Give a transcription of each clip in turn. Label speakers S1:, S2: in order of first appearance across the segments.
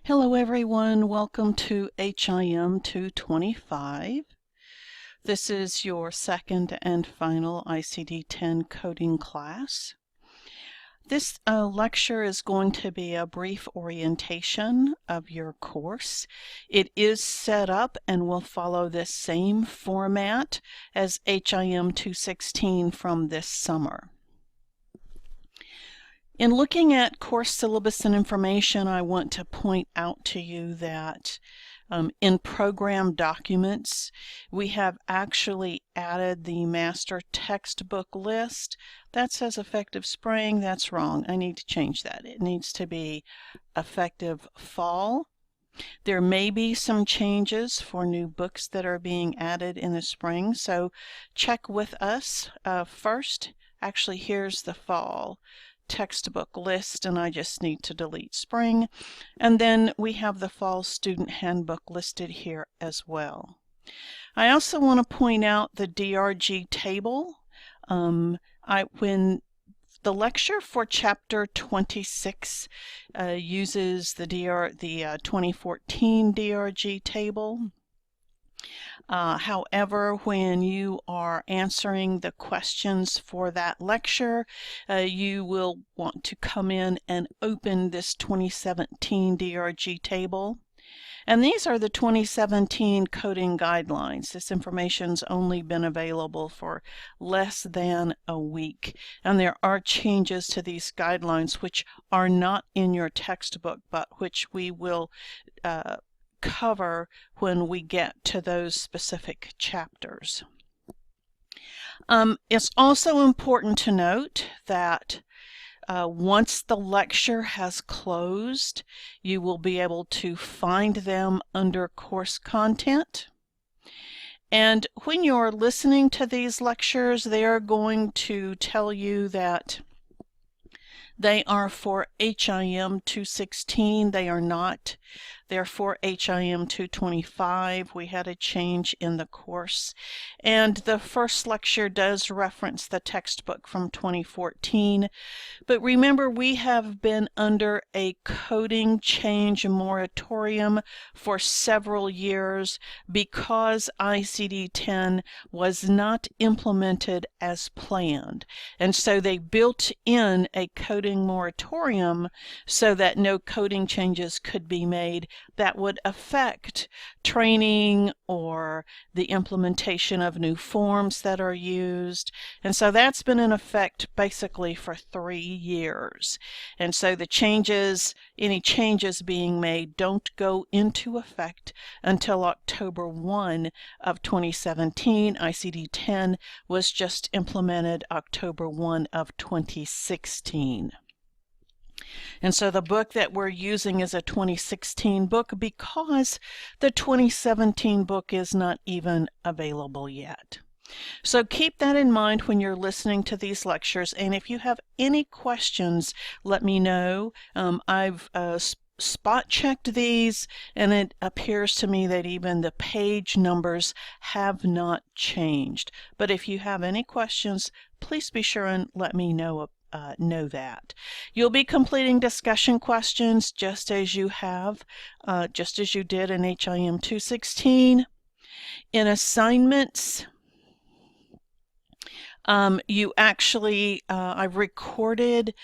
S1: Hello everyone, welcome to HIM 225. This is your second and final ICD-10 coding class. This lecture is going to be a brief orientation of your course. It is set up and will follow this same format as HIM 216 from this summer. In looking at course syllabus and information, I want to point out to you that in program documents, we have actually added the master textbook list. That says effective spring. That's wrong. I need to change that. It needs to be effective fall. There may be some changes for new books that are being added in the spring, so check with us first. Actually, here's the fall textbook list, and I just need to delete spring. And then we have the fall student handbook listed here as well. I also want to point out the DRG table. When the lecture for chapter 26 uses the 2014 DRG table. However, when you are answering the questions for that lecture, you will want to come in and open this 2017 DRG table. And these are the 2017 coding guidelines. This information's only been available for less than a week. And there are changes to these guidelines which are not in your textbook, but which we will cover when we get to those specific chapters. It's also important to note that once the lecture has closed, you will be able to find them under course content. And when you're listening to these lectures, they are going to tell you that they are for HIM 216. They are not. They're for HIM 225. We had a change in the course. And the first lecture does reference the textbook from 2014. But remember, we have been under a coding change moratorium for several years because ICD-10 was not implemented as planned. And so they built in a coding moratorium so that no coding changes could be made that would affect training or the implementation of new forms that are used. And so that's been in effect basically for 3 years. And so the changes, any changes being made, don't go into effect until October 1 of 2017. ICD-10 was just implemented October 1 of 2016. And so the book that we're using is a 2016 book because the 2017 book is not even available yet. So keep that in mind when you're listening to these lectures, and if you have any questions, let me know. I've spot checked these, and it appears to me that even the page numbers have not changed. But if you have any questions, please be sure and let me know that. You'll be completing discussion questions just as you did in HIM 216. In assignments, you actually, I've recorded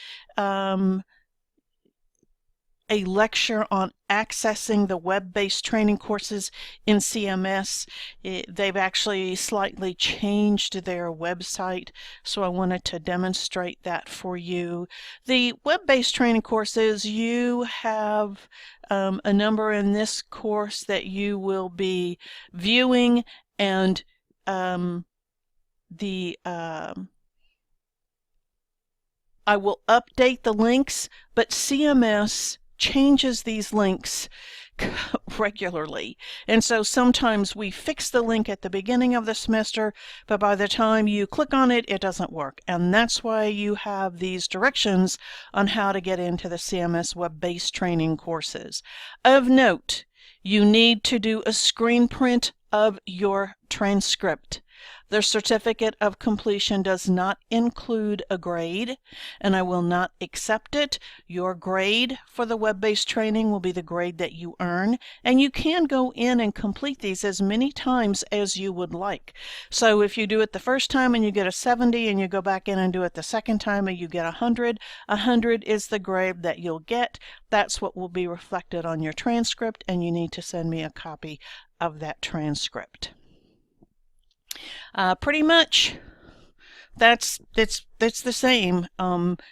S1: a lecture on accessing the web-based training courses in CMS. They've actually slightly changed their website, so I wanted to demonstrate that for you. The web-based training courses, you have a number in this course that you will be viewing, and I will update the links, but CMS changes these links regularly. And so sometimes we fix the link at the beginning of the semester, but by the time you click on it, it doesn't work. And that's why you have these directions on how to get into the CMS web-based training courses. Of note, you need to do a screen print of your transcript. The certificate of completion does not include a grade, and I will not accept it. Your grade for the web-based training will be the grade that you earn, and you can go in and complete these as many times as you would like. So if you do it the first time and you get a 70, and you go back in and do it the second time and you get 100, 100 is the grade that you'll get. That's what will be reflected on your transcript, and you need to send me a copy of that transcript. Pretty much that's the same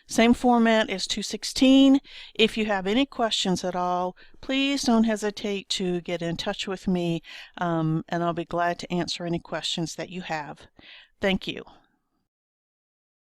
S1: same format as 216. If you have any questions at all, please don't hesitate to get in touch with me, and I'll be glad to answer any questions that you have. Thank you.